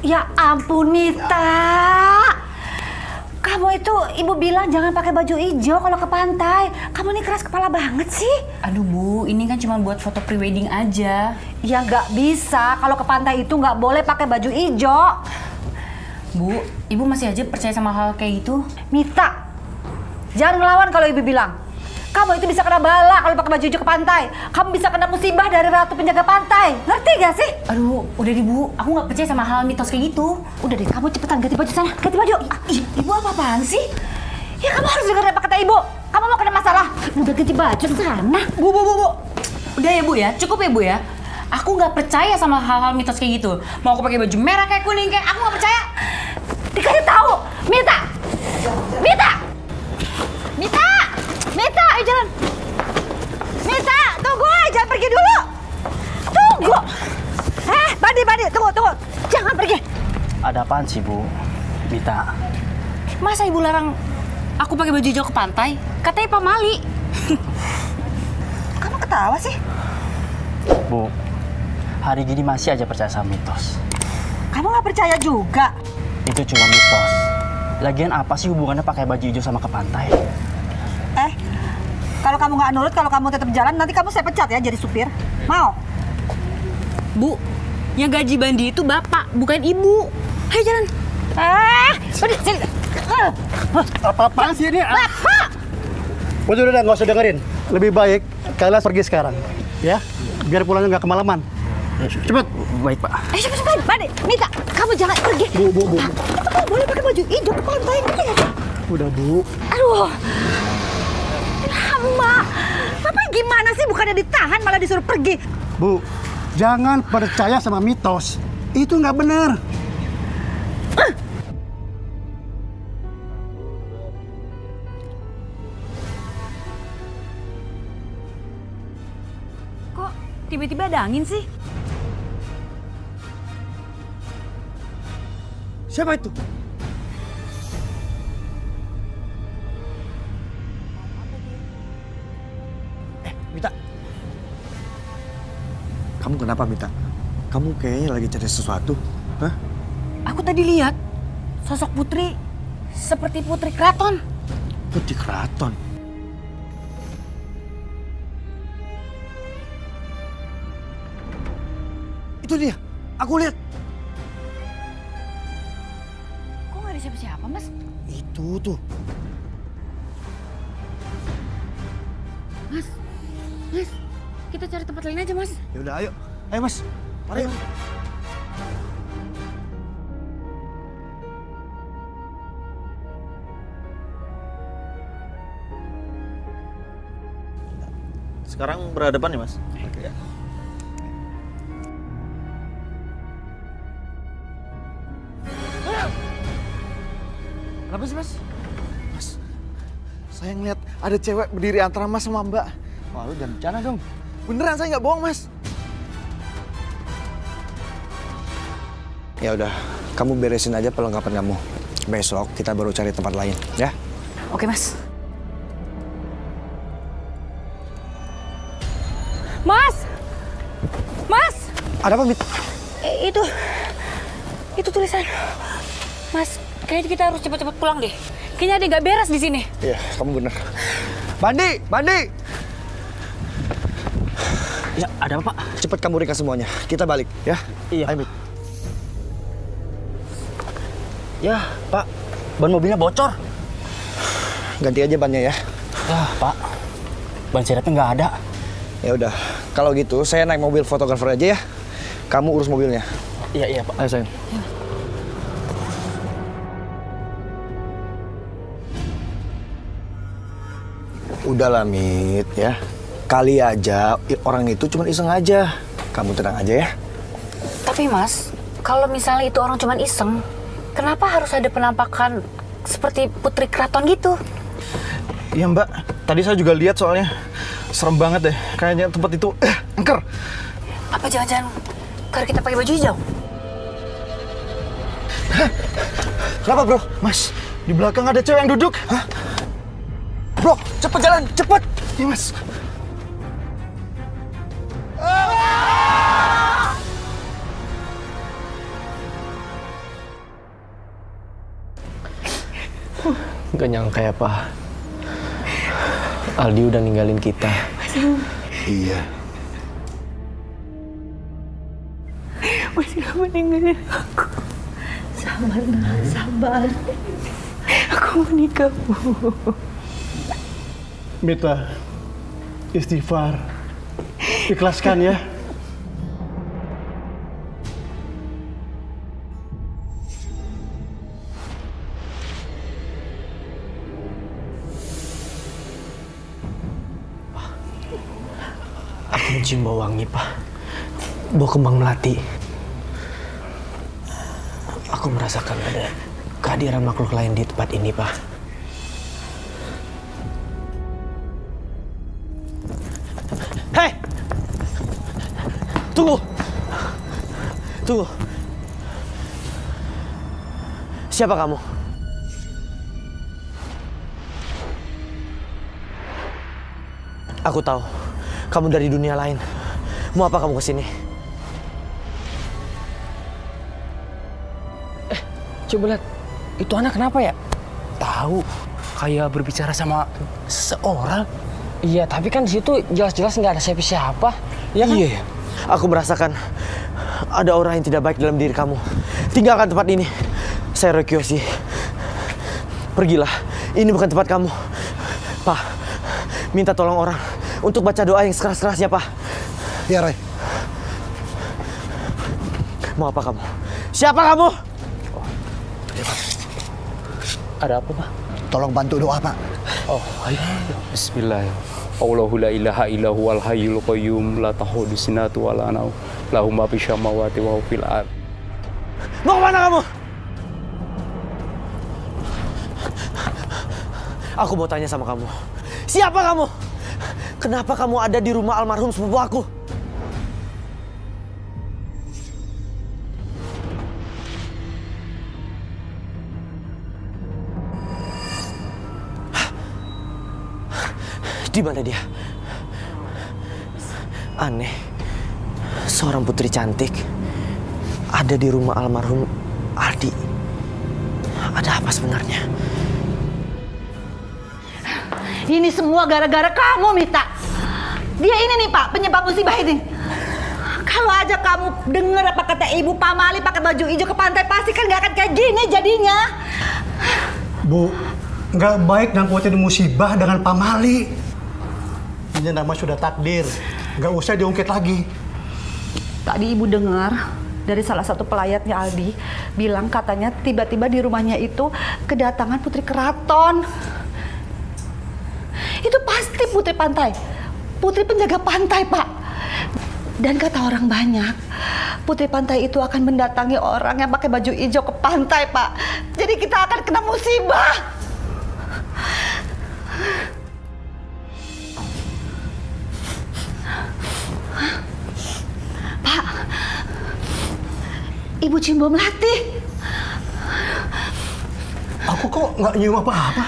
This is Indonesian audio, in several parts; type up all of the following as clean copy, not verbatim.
Ya ampun Mita. Kamu itu ibu bilang jangan pakai baju hijau kalau ke pantai. Kamu ini keras kepala banget sih. Aduh Bu, ini kan cuma buat foto prewedding aja. Ya nggak bisa, kalau ke pantai itu nggak boleh pakai baju hijau. Bu, ibu masih aja percaya sama hal kayak gitu? Mita, jangan ngelawan kalau ibu bilang. Kamu itu bisa kena bala kalau pakai baju hijau ke pantai. Kamu bisa kena musibah dari ratu penjaga pantai. Ngerti gak sih? Aduh, udah deh Bu, aku nggak percaya sama hal mitos kayak gitu. Udah deh, kamu cepetan ganti baju sana. Ganti baju. Ibu apa-apaan sih? Ya kamu harus dengar apa kata ibu. Kamu mau kena masalah. Udah ganti baju sana. Bu. Udah ya Bu ya, cukup ya Bu ya. Aku nggak percaya sama hal-hal mitos kayak gitu. Mau aku pakai baju merah kayak kuning kayak, aku nggak percaya. Dikasih tahu, Mita. Ayo jalan. Mita, tunggu, jangan pergi dulu. Tunggu. Badi, tunggu. Jangan pergi. Ada apaan sih, Bu? Mita. Masa ibu larang aku pakai baju hijau ke pantai? Katanya pamali. Kamu ketawa sih? Bu, hari gini masih aja percaya sama mitos. Kamu nggak percaya juga? Itu cuma mitos. Lagian apa sih hubungannya pakai baju hijau sama ke pantai? Kalau kamu nggak nurut, kalau kamu tetap jalan, nanti kamu saya pecat ya jadi supir. Mau? Bu, yang gaji Bandi itu bapak, bukan ibu. Ayo jalan. Sini. Apa-apaan sih ini? Bapak! Udah, nggak usah dengerin. Lebih baik kalian pergi sekarang, ya? Biar pulangnya nggak kemalaman. Cepet. Baik, Pak. Cepet, Badi. Mita, kamu jangan pergi. Bu. Kamu boleh pakai baju hijau ke pantai, ngerti nggak sih? Udah, Bu. Aduh. Lama. Bapak gimana sih? Bukannya ditahan, malah disuruh pergi. Bu, jangan percaya sama mitos. Itu nggak benar. Kok tiba-tiba ada angin sih? Siapa itu? Mita. Kamu kenapa, Mita? Kamu kayaknya lagi cari sesuatu. Hah? Aku tadi lihat sosok putri seperti putri keraton. Putri keraton. Itu dia. Aku lihat. Kok nggak ada siapa-siapa, Mas? Itu tuh. Mas, kita cari tempat lain aja, Mas. Ya udah, ayo. Ayo, Mas. Mari. Sekarang berhadapan ya, Mas? Ya. Kenapa sih, Mas? Mas, saya ngeliat ada cewek berdiri antara Mas sama Mbak. Wah, lu jangan bercanda dong. Beneran, saya nggak bohong, Mas. Ya udah, kamu beresin aja perlengkapan kamu. Besok kita baru cari tempat lain, ya? Oke, Mas. Mas! Ada apa, Mit? Itu tulisan. Mas, kayaknya kita harus cepat-cepat pulang deh. Kayaknya ada yang nggak beres di sini. Iya, kamu bener. Bandi! Ya, ada apa, Pak? Cepet kamu ringkas semuanya. Kita balik, ya? Iya. Ayo, Mit. Ya, Pak. Ban mobilnya bocor. Ganti aja bannya, ya. Ya, Pak. Ban sirapnya nggak ada. Ya udah, kalau gitu saya naik mobil fotografer aja ya. Kamu urus mobilnya. Iya, Pak. Ayo, sayang. Udahlah, Mit, ya. Kali aja orang itu cuma iseng aja. Kamu tenang aja ya. Tapi, Mas, kalau misalnya itu orang cuma iseng, kenapa harus ada penampakan seperti putri keraton gitu? Iya, Mbak. Tadi saya juga lihat soalnya. Serem banget deh. Kayaknya tempat itu angker. Apa jangan-jangan karena kita pakai baju hijau? Kenapa, Bro? Mas, di belakang ada cewek yang duduk. Hah? Bro, cepet jalan, cepet. Iya, Mas. Gak nyangka ya, Pak. Aldi udah ninggalin kita. Iya. Masih gak meninggalin aku. Sabar, nak, sabar. Aku mau nikah, Bu. Mita, istighfar. Ikhlaskan ya. Aku mencium bau wangi, Pak. Bau kembang melati. Aku merasakan ada kehadiran makhluk lain di tempat ini, Pak. Hei! Tunggu! Tunggu. Siapa kamu? Aku tahu. Kamu dari dunia lain. Mau apa kamu kesini? Coba lihat, itu anak kenapa ya? Tahu, kayak berbicara sama seseorang. Iya, tapi kan di situ jelas-jelas nggak ada siapa-siapa. Ya kan? Iya. Aku merasakan ada orang yang tidak baik dalam diri kamu. Tinggalkan tempat ini. Saya Roy Kiyoshi. Pergilah. Ini bukan tempat kamu. Pak, minta tolong orang untuk baca doa yang sekeras-kerasnya, Pak. Ya, Roy. Mau apa kamu? Siapa kamu? Ada apa, Pak? Tolong bantu doa, Pak. Oh, ayo. Bismillah. Allahu la ilaha illa huwal hayyul qayyum la ta'khudhuhu sinatun wa la naum lahu ma fis samawati wa fil ard. Mau kemana kamu? Aku mau tanya sama kamu. Siapa kamu? Kenapa kamu ada di rumah almarhum sepupu aku? Di mana dia? Aneh. Seorang putri cantik ada di rumah almarhum Aldi. Ada apa sebenarnya? Ini semua gara-gara kamu, Mita. Dia ini nih, Pak, penyebab musibah ini. Kalau aja kamu dengar apa kata Ibu Pamali pakai baju hijau ke pantai, pasti kan gak akan kayak gini jadinya. Bu, nggak baik ngangkutin musibah dengan pamali. Ini nama sudah takdir. Nggak usah diungkit lagi. Tadi Ibu dengar dari salah satu pelayatnya Aldi bilang katanya tiba-tiba di rumahnya itu kedatangan putri keraton. Itu pasti putri pantai. Putri penjaga pantai, Pak. Dan kata orang banyak, putri pantai itu akan mendatangi orang yang pakai baju hijau ke pantai, Pak. Jadi kita akan kena musibah. Pak, Ibu cium bau melati. Aku kok nggak nyium apa-apa.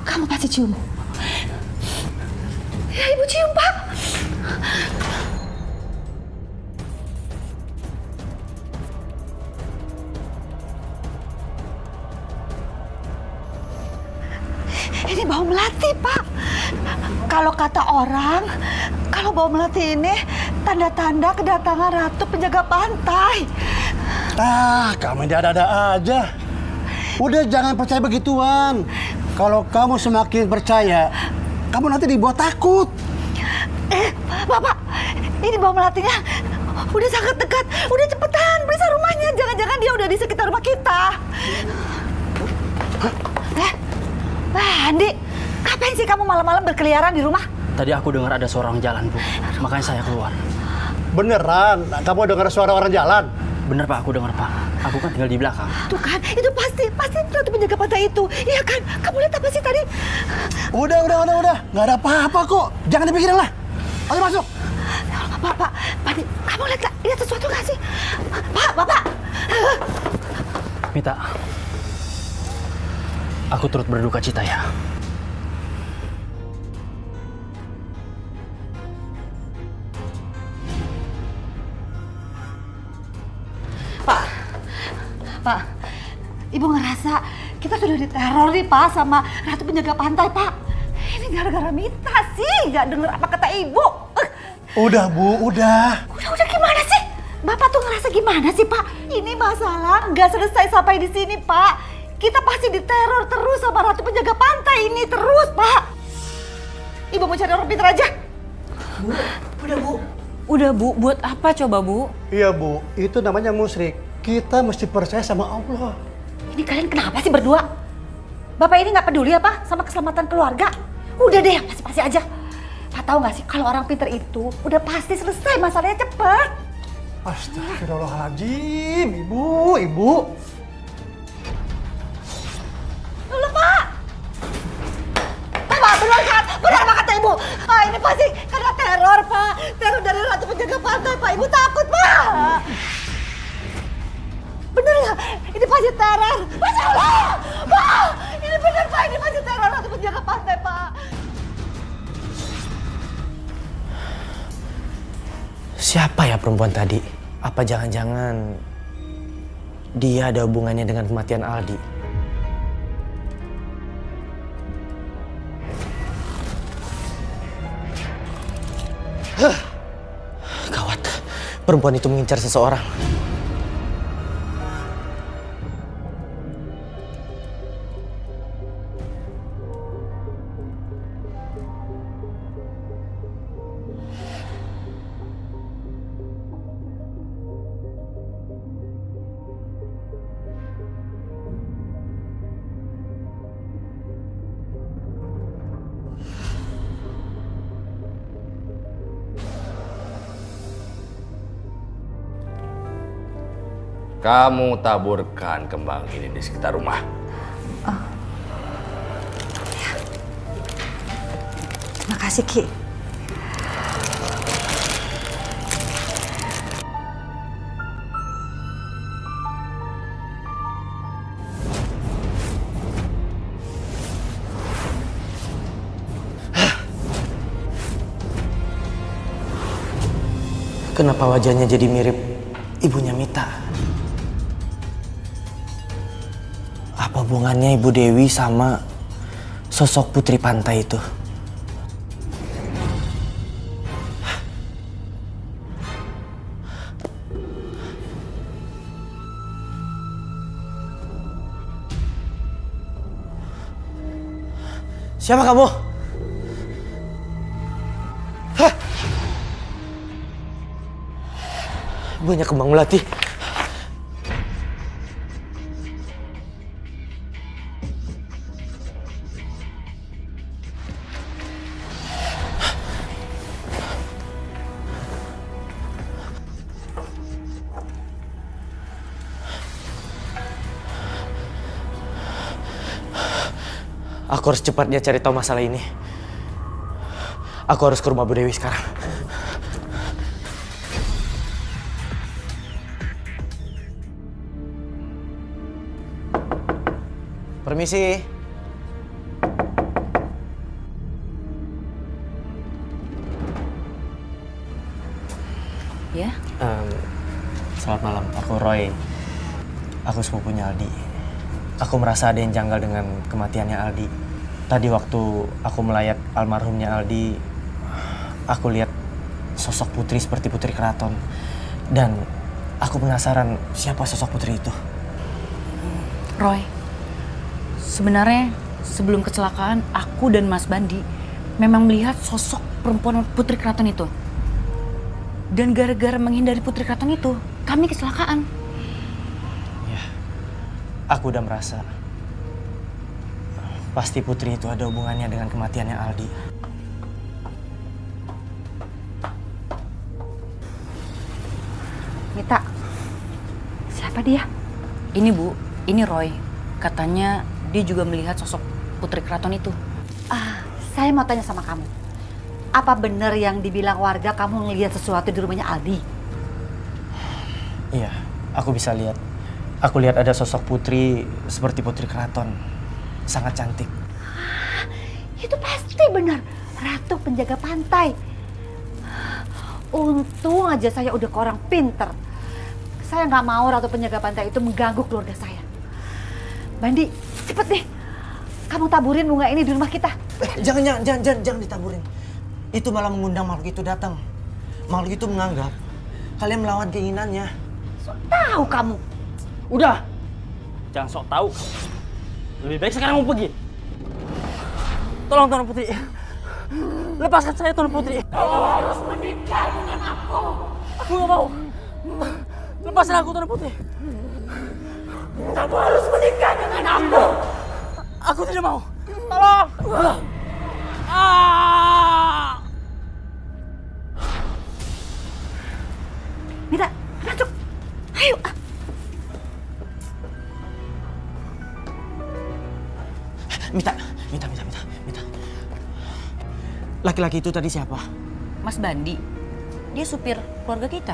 Kamu pasti cium. Ya, Ibu cium, Pak. Ini bau melati, Pak. Kalau kata orang, kalau bau melati ini tanda-tanda kedatangan ratu penjaga pantai. Kamu ini ada-ada aja. Udah jangan percaya begituan. Kalau kamu semakin percaya, kamu nanti dibuat takut. Bapak, ini bau melatinya udah sangat dekat. Udah cepetan, periksa rumahnya. Jangan-jangan dia udah di sekitar rumah kita. Andi, ngapain sih kamu malam-malam berkeliaran di rumah? Tadi aku dengar ada suara orang jalan, Bu. Makanya saya keluar. Beneran? Kamu dengar suara orang jalan? Bener, Pak, aku dengar, Pak. Aku kan tinggal di belakang. Tuh kan, itu pasti ratu penjaga pantai itu. Iya kan? Kamu lihat apa sih tadi? Udah. Nggak ada apa-apa kok. Jangan dipikirin lah. Ayo masuk. Pak, kamu lihat sesuatu nggak sih? Pak, Bapak. Mita, aku turut berduka cita ya. Pak, Ibu ngerasa Kita sudah diteror nih Pak sama ratu penjaga pantai Pak. Ini gara-gara Mita sih, nggak denger apa kata ibu. Udah Bu, udah. Udah gimana sih? Bapak tuh ngerasa gimana sih Pak? Ini masalah nggak selesai sampai di sini Pak. Kita pasti diteror terus sama ratu penjaga pantai ini terus Pak. Ibu mau cari orang pintar aja. Udah Bu, buat apa coba Bu? Iya Bu, itu namanya musyrik. Kita mesti percaya sama Allah. Ini kalian kenapa sih berdua? Bapak ini nggak peduli apa sama keselamatan keluarga? Udah deh, pasti aja. Pak tahu nggak sih kalau orang pintar itu udah pasti selesai masalahnya cepet. Astagfirullahaladzim, Ibu. Loh Pak. Pak, benar kan? Benar apa kata ibu? Ah, ini pasti karena teror Pak. Teror dari ratu penjaga pantai Pak. Ibu takut Pak. Bener nggak? Ini pasti teror. Masya Allah! Pak! Ini bener Pak, ini pasti teror ratu penjaga pantai Pak. Siapa ya perempuan tadi? Apa jangan-jangan dia ada hubungannya dengan kematian Aldi? Gawat, perempuan itu mengincar seseorang. Kamu taburkan kembang ini di sekitar rumah. Terima kasih Ki. Kenapa wajahnya jadi mirip ibunya Mita? Apa hubungannya Ibu Dewi sama sosok putri pantai itu? Siapa kamu? Hah? Ibunya Kembang Melati. Aku harus cepatnya cari tahu masalah ini. Aku harus ke rumah Bu Dewi sekarang. Permisi. Ya? Selamat malam, aku Roy. Aku sepupunya Aldi. Aku merasa ada yang janggal dengan kematiannya Aldi. Tadi waktu aku melayat almarhumnya Aldi, aku lihat sosok putri seperti putri keraton. Dan aku penasaran siapa sosok putri itu. Roy, sebenarnya sebelum kecelakaan aku dan Mas Bandi memang melihat sosok perempuan putri keraton itu. Dan gara-gara menghindari putri keraton itu, kami kecelakaan. Ya, aku udah merasa pasti putri itu ada hubungannya dengan kematiannya Aldi. Mita, siapa dia? Ini Bu, ini Roy. Katanya dia juga melihat sosok putri keraton itu. Saya mau tanya sama kamu. Apa benar yang dibilang warga kamu ngelihat sesuatu di rumahnya Aldi? Iya, aku bisa lihat. Aku lihat ada sosok putri seperti putri keraton. Sangat cantik. Itu pasti benar. Ratu penjaga pantai. Untung aja saya udah ke orang pinter. Saya nggak mau ratu penjaga pantai itu mengganggu keluarga saya. Bandi, cepet deh. Kamu taburin bunga ini di rumah kita. Jangan ditaburin. Itu malah mengundang makhluk itu datang. Makhluk itu menganggap kalian melawan keinginannya. Tahu kamu. Udah, jangan sok tahu. Lebih baik sekarang mau pergi. Tolong Tuan Putri, lepaskan saya Tuan Putri. Kamu harus menikah dengan aku. Aku nggak mau. Lepaskan aku Tuan Putri. Kamu harus menikah dengan aku. Aku tidak mau. Tolong. Mita, masuk. Ayo. Mita. Laki-laki itu tadi siapa? Mas Bandi, dia supir keluarga kita.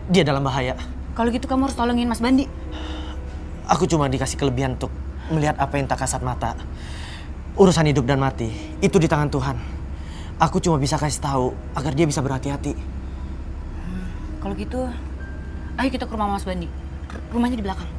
Dia dalam bahaya. Kalau gitu kamu harus tolongin Mas Bandi. Aku cuma dikasih kelebihan untuk melihat apa yang tak kasat mata. Urusan hidup dan mati itu di tangan Tuhan. Aku cuma bisa kasih tahu agar dia bisa berhati-hati. Kalau gitu, ayo kita ke rumah Mas Bandi. Rumahnya di belakang.